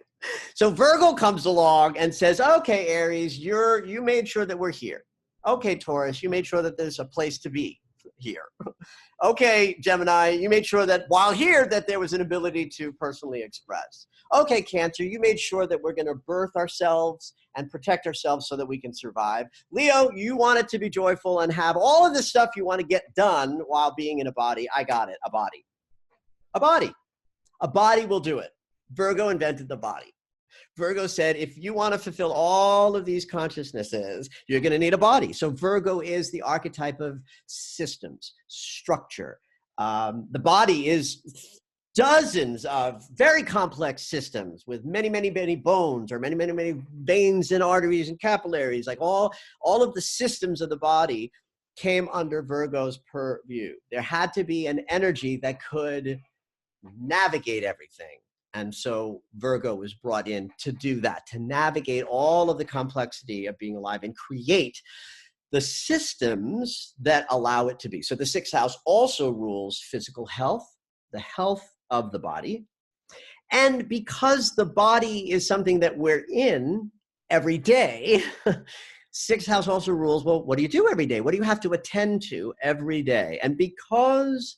So Virgo comes along and says, okay, Aries, you made sure that we're here. Okay, Taurus, you made sure that there's a place to be here. Okay, Gemini, you made sure that while here that there was an ability to personally express. Okay, Cancer, you made sure that we're going to birth ourselves and protect ourselves so that we can survive. Leo, you want it to be joyful and have all of the stuff you want to get done while being in a body. I got it, a body. A body. A body will do it. Virgo invented the body. Virgo said, if you want to fulfill all of these consciousnesses, you're going to need a body. So Virgo is the archetype of systems, structure. The body is dozens of very complex systems with many, many, many bones or many, many, many veins and arteries and capillaries. Like all of the systems of the body came under Virgo's purview. There had to be an energy that could navigate everything. And so Virgo was brought in to do that, to navigate all of the complexity of being alive and create the systems that allow it to be. So the sixth house also rules physical health, the health of the body. And because the body is something that we're in every day, sixth house also rules, well, what do you do every day? What do you have to attend to every day? And because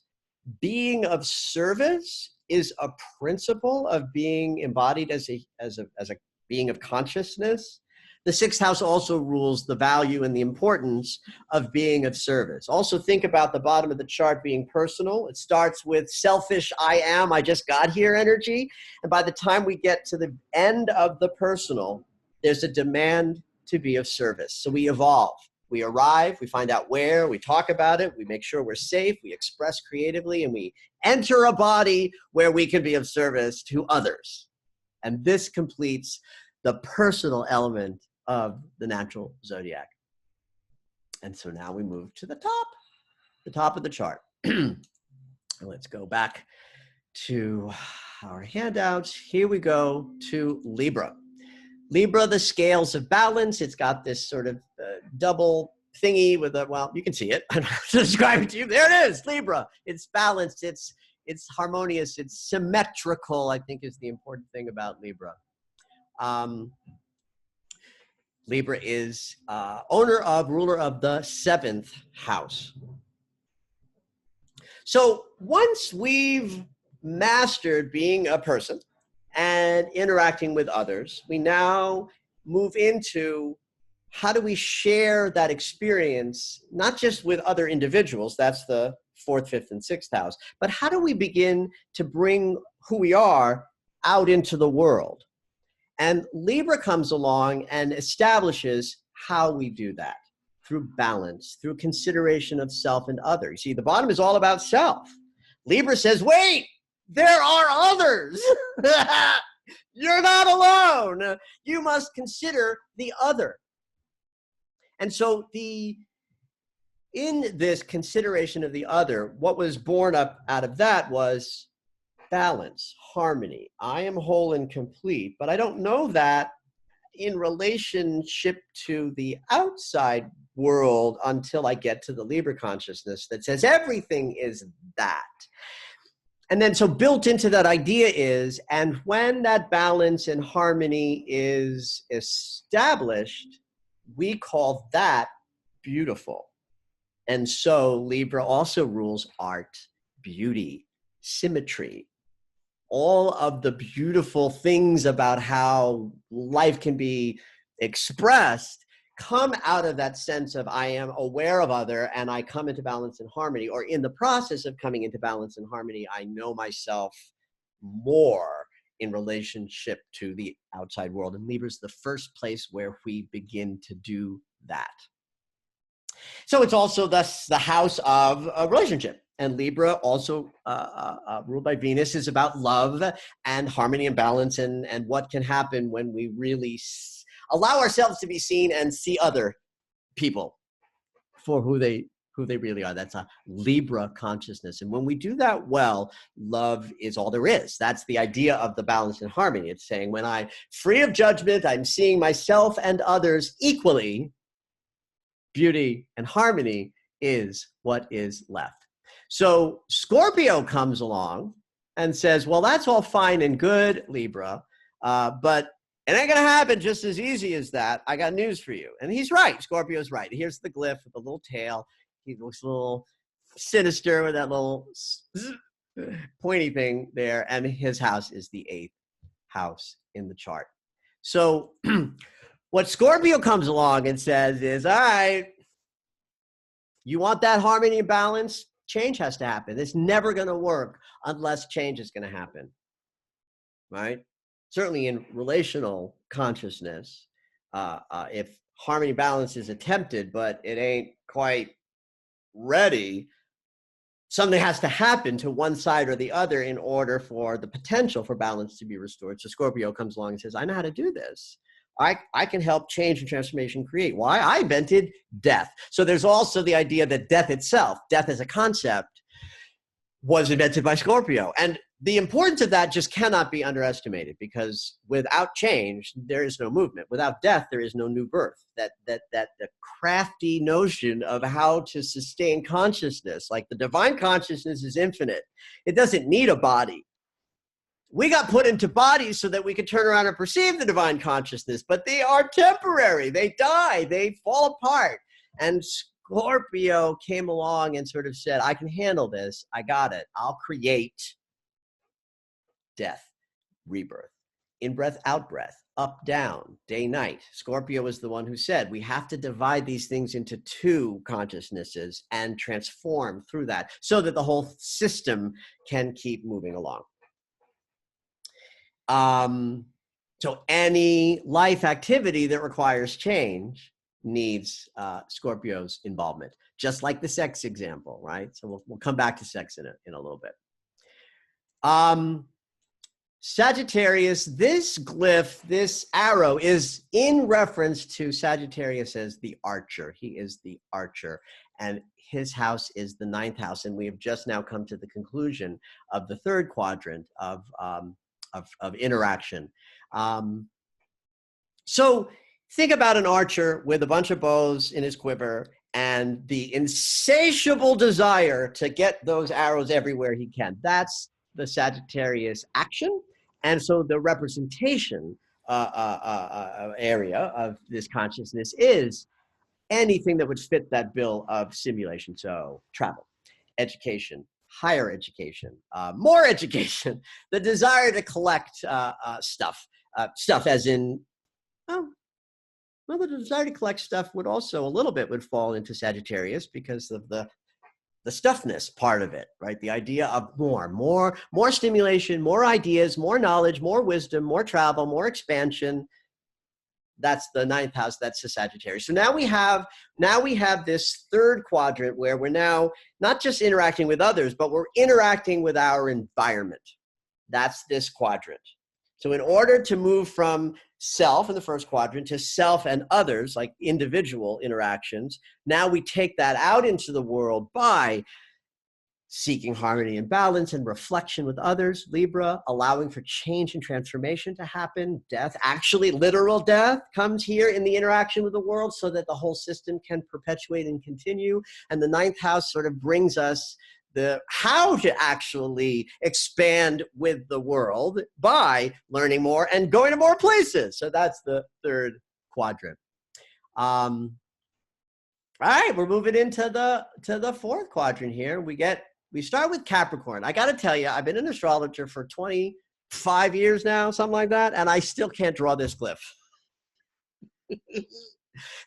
being of service is a principle of being embodied as a being of consciousness, the sixth house also rules the value and the importance of being of service. Also think about the bottom of the chart being personal. It starts with selfish, I just got here energy. And by the time we get to the end of the personal, there's a demand to be of service. So we evolve. We arrive, we find out where, we talk about it, we make sure we're safe, we express creatively, and we enter a body where we can be of service to others. And this completes the personal element of the natural zodiac. And so now we move to the top of the chart. Let's go back to our handouts. Here we go to Libra. Libra, the scales of balance. It's got this sort of double thingy with a, well, you can see it. I don't have to describe it to you. There it is, Libra. It's balanced. It's harmonious. It's symmetrical, I think is the important thing about Libra. Libra is ruler of the seventh house. So once we've mastered being a person and interacting with others, we now move into how do we share that experience, not just with other individuals, that's the fourth, fifth, and sixth house, but how do we begin to bring who we are out into the world? And Libra comes along and establishes how we do that through balance, through consideration of self and others. See, the bottom is all about self. Libra says, wait, there are others. You're not alone. You must consider the other. And so in this consideration of the other, what was born up out of that was balance, harmony. I am whole and complete, but I don't know that in relationship to the outside world until I get to the Libra consciousness that says everything is that. And then so built into that idea is, and when that balance and harmony is established, we call that beautiful. And so Libra also rules art, beauty, symmetry, all of the beautiful things about how life can be expressed come out of that sense of I am aware of other and I come into balance and harmony, or in the process of coming into balance and harmony, I know myself more in relationship to the outside world. And Libra is the first place where we begin to do that. So it's also thus the house of a relationship. And Libra, also ruled by Venus, is about love and harmony and balance and what can happen when we really allow ourselves to be seen and see other people for who they really are. That's a Libra consciousness. And when we do that well, love is all there is. That's the idea of the balance and harmony. It's saying when I'm free of judgment, I'm seeing myself and others equally, beauty and harmony is what is left. So Scorpio comes along and says, well, that's all fine and good, Libra, but it ain't going to happen just as easy as that. I got news for you. And he's right. Scorpio's right. Here's the glyph with the little tail. He looks a little sinister with that little pointy thing there. And his house is the eighth house in the chart. So what Scorpio comes along and says is, all right, you want that harmony and balance? Change has to happen. It's never going to work unless change is going to happen, right? Certainly in relational consciousness, if harmony balance is attempted, but it ain't quite ready, something has to happen to one side or the other in order for the potential for balance to be restored. So Scorpio comes along and says, I know how to do this. I can help change and transformation create. Why? I invented death. So there's also the idea that death itself, death as a concept, was invented by Scorpio. And the importance of that just cannot be underestimated, because without change, there is no movement. Without death, there is no new birth. That the crafty notion of how to sustain consciousness, like the divine consciousness is infinite. It doesn't need a body. We got put into bodies so that we could turn around and perceive the divine consciousness, but they are temporary. They die. They fall apart. And Scorpio came along and sort of said, I can handle this. I got it. I'll create death, rebirth, in-breath, out-breath, up, down, day, night. Scorpio is the one who said we have to divide these things into two consciousnesses and transform through that so that the whole system can keep moving along. So any life activity that requires change needs Scorpio's involvement, just like the sex example, right? So we'll come back to sex in a little bit. Sagittarius, this glyph, this arrow is in reference to Sagittarius as the archer. He is the archer, and his house is the ninth house. And we have just now come to the conclusion of the third quadrant of interaction. So think about an archer with a bunch of bows in his quiver and the insatiable desire to get those arrows everywhere he can. That's the Sagittarius action. And so the representation area of this consciousness is anything that would fit that bill of simulation. So travel, education, higher education, more education, the desire to collect stuff as in, well, the desire to collect stuff would also a little bit would fall into Sagittarius because of the stuffness part of it, right? The idea of more stimulation, more ideas, more knowledge, more wisdom, more travel, more expansion. That's the ninth house. That's the Sagittarius. So now we have this third quadrant where we're now not just interacting with others, but we're interacting with our environment. That's this quadrant. So in order to move from self in the first quadrant to self and others, like individual interactions, now we take that out into the world by seeking harmony and balance and reflection with others, Libra, allowing for change and transformation to happen. Death, actually literal death, comes here in the interaction with the world so that the whole system can perpetuate and continue. And the ninth house sort of brings us the how to actually expand with the world by learning more and going to more places. So that's the third quadrant. All right, we're moving into the fourth quadrant here. We start with Capricorn. I got to tell you, I've been an astrologer for 25 years now, something like that, and I still can't draw this glyph. In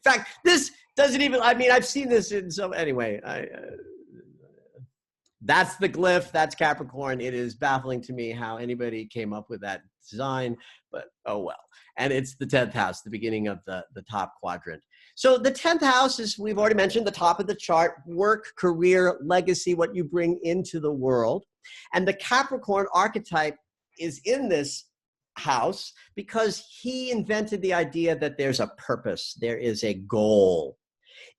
fact, this doesn't even, I mean, I've seen this in so, anyway, that's the glyph, that's Capricorn. It is baffling to me how anybody came up with that design, but oh well. And it's the 10th house, the beginning of the top quadrant. So the 10th house is, we've already mentioned, the top of the chart, work, career, legacy, what you bring into the world. And the Capricorn archetype is in this house because he invented the idea that there's a purpose, there is a goal.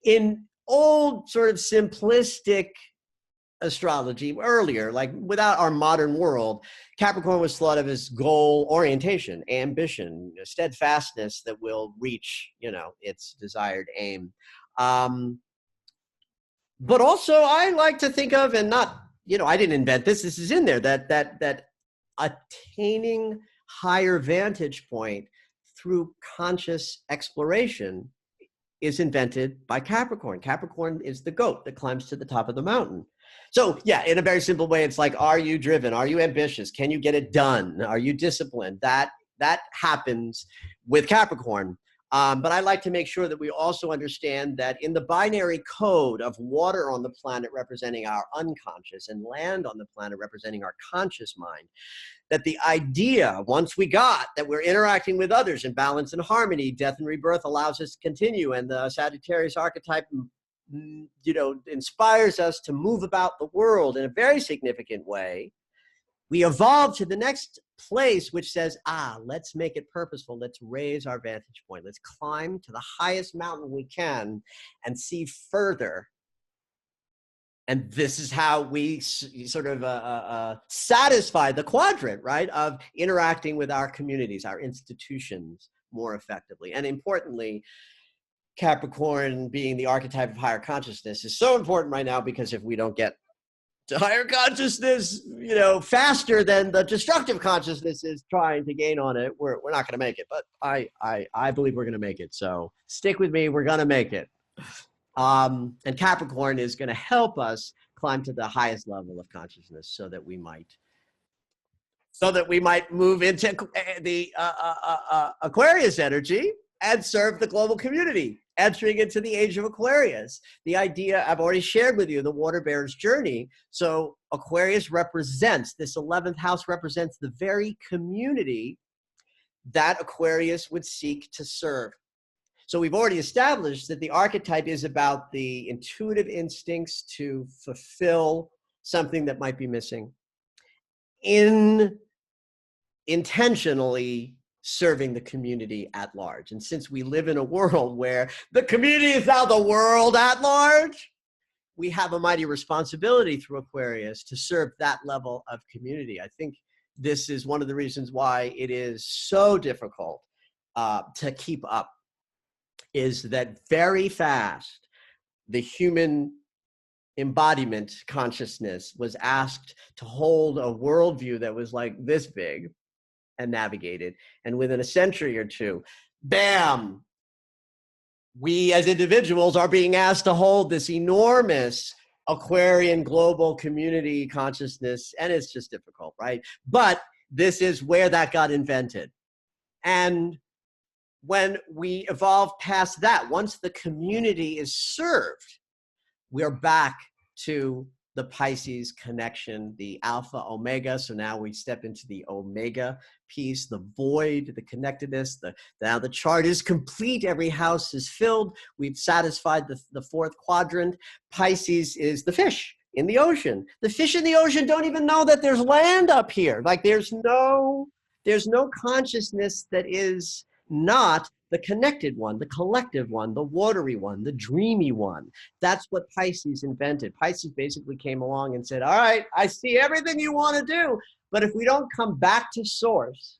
In old sort of simplistic astrology earlier, like without our modern world, Capricorn was thought of as goal orientation, ambition, steadfastness that will reach, its desired aim. But also I like to think of, and not, I didn't invent this, this is in there, that attaining higher vantage point through conscious exploration is invented by Capricorn. Capricorn is the goat that climbs to the top of the mountain. So yeah, in a very simple way, it's like, are you driven? Are you ambitious? Can you get it done? Are you disciplined? That happens with Capricorn. But I like to make sure that we also understand that in the binary code of water on the planet representing our unconscious and land on the planet representing our conscious mind, that the idea, once we got that we're interacting with others in balance and harmony, death and rebirth allows us to continue. And the Sagittarius archetype inspires us to move about the world in a very significant way. We evolve to the next place, which says, let's make it purposeful. Let's raise our vantage point. Let's climb to the highest mountain we can and see further. And this is how we sort of satisfy the quadrant, right, of interacting with our communities, our institutions more effectively. And importantly, Capricorn being the archetype of higher consciousness is so important right now, because if we don't get to higher consciousness, faster than the destructive consciousness is trying to gain on it, we're not going to make it. But I believe we're going to make it. So stick with me. We're going to make it. And Capricorn is going to help us climb to the highest level of consciousness so that we might so that we might move into the Aquarius energy and serve the global community, entering into the age of Aquarius. The idea I've already shared with you, the water bearer's journey. So Aquarius represents, this 11th house represents the very community that Aquarius would seek to serve. So we've already established that the archetype is about the intuitive instincts to fulfill something that might be missing, in intentionally serving the community at large. And since we live in a world where the community is now the world at large, we have a mighty responsibility through Aquarius to serve that level of community. I think this is one of the reasons why it is so difficult to keep up, is that very fast the human embodiment consciousness was asked to hold a worldview that was like this big and navigate it. And within a century or two, bam, we as individuals are being asked to hold this enormous Aquarian global community consciousness. And it's just difficult, right? But this is where that got invented. And when we evolve past that, once the community is served, we're back to the Pisces connection, the alpha omega. So now we step into the omega piece, the void, the connectedness. Now the chart is complete. Every house is filled. We've satisfied the fourth quadrant. Pisces is the fish in the ocean. The fish in the ocean don't even know that there's land up here. Like there's no consciousness that is not the connected one, the collective one, the watery one, the dreamy one. That's what Pisces invented. Pisces basically came along and said, all right, I see everything you want to do, but if we don't come back to source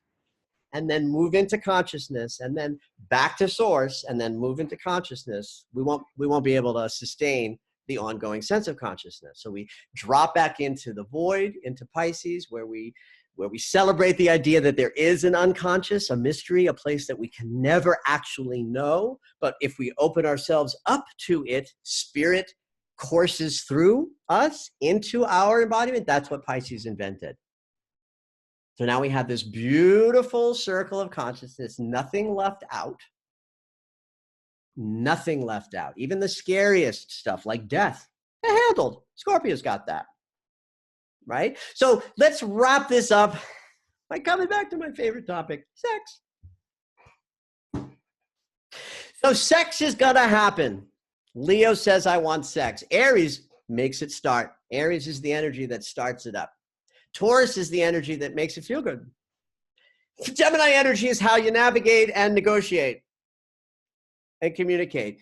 and then move into consciousness and then back to source and then move into consciousness, we won't be able to sustain the ongoing sense of consciousness. So we drop back into the void, into Pisces, where we celebrate the idea that there is an unconscious, a mystery, a place that we can never actually know. But if we open ourselves up to it, spirit courses through us into our embodiment. That's what Pisces invented. So now we have this beautiful circle of consciousness, nothing left out. Nothing left out. Even the scariest stuff like death, handled. Scorpio's got that. Right? So let's wrap this up by coming back to my favorite topic, sex. So sex is gonna happen. Leo says, I want sex. Aries makes it start. Aries is the energy that starts it up. Taurus is the energy that makes it feel good. Gemini energy is how you navigate and negotiate and communicate.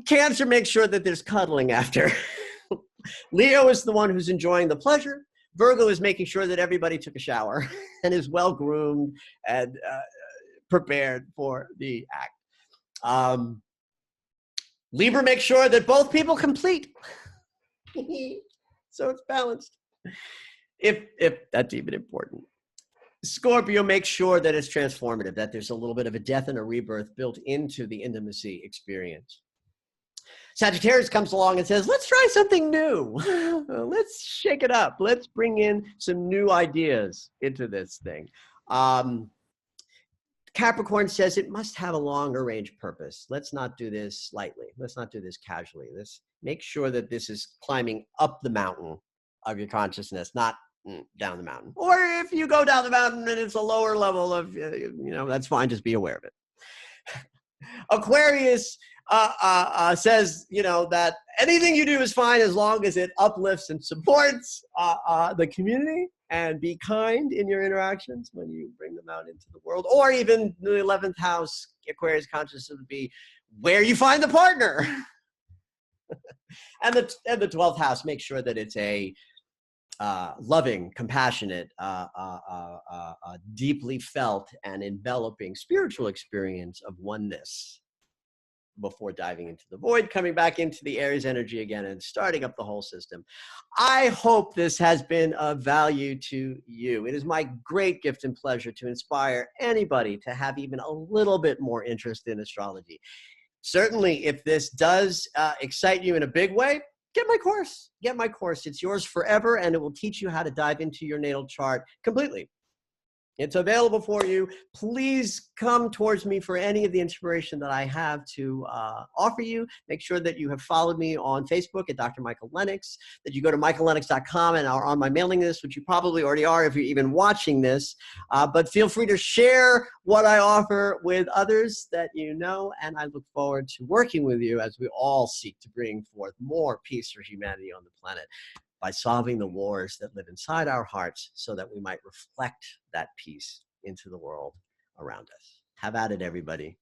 Cancer makes sure that there's cuddling after. Leo is the one who's enjoying the pleasure. Virgo is making sure that everybody took a shower and is well groomed and prepared for the act. Libra makes sure that both people complete. So it's balanced. If that's even important. Scorpio makes sure that it's transformative, that there's a little bit of a death and a rebirth built into the intimacy experience. Sagittarius comes along and says, let's try something new. Let's shake it up. Let's bring in some new ideas into this thing. Capricorn says it must have a longer range purpose. Let's not do this lightly. Let's not do this casually. Let's make sure that this is climbing up the mountain of your consciousness, not down the mountain. Or if you go down the mountain and it's a lower level of, that's fine. Just be aware of it. Aquarius says, that anything you do is fine as long as it uplifts and supports the community, and be kind in your interactions when you bring them out into the world. Or even the 11th house, Aquarius consciousness would be where you find the partner. and the 12th house, make sure that it's a loving, compassionate, deeply felt and enveloping spiritual experience of oneness before diving into the void, coming back into the Aries energy again and starting up the whole system. I hope this has been of value to you. It is my great gift and pleasure to inspire anybody to have even a little bit more interest in astrology. Certainly, if this does excite you in a big way, get my course. Get my course. It's yours forever, and it will teach you how to dive into your natal chart completely. It's available for you. Please come towards me for any of the inspiration that I have to offer you. Make sure that you have followed me on Facebook at Dr. Michael Lennox, that you go to michaellennox.com and are on my mailing list, which you probably already are if you're even watching this. But feel free to share what I offer with others that you know, and I look forward to working with you as we all seek to bring forth more peace for humanity on the planet, by solving the wars that live inside our hearts so that we might reflect that peace into the world around us. Have at it, everybody.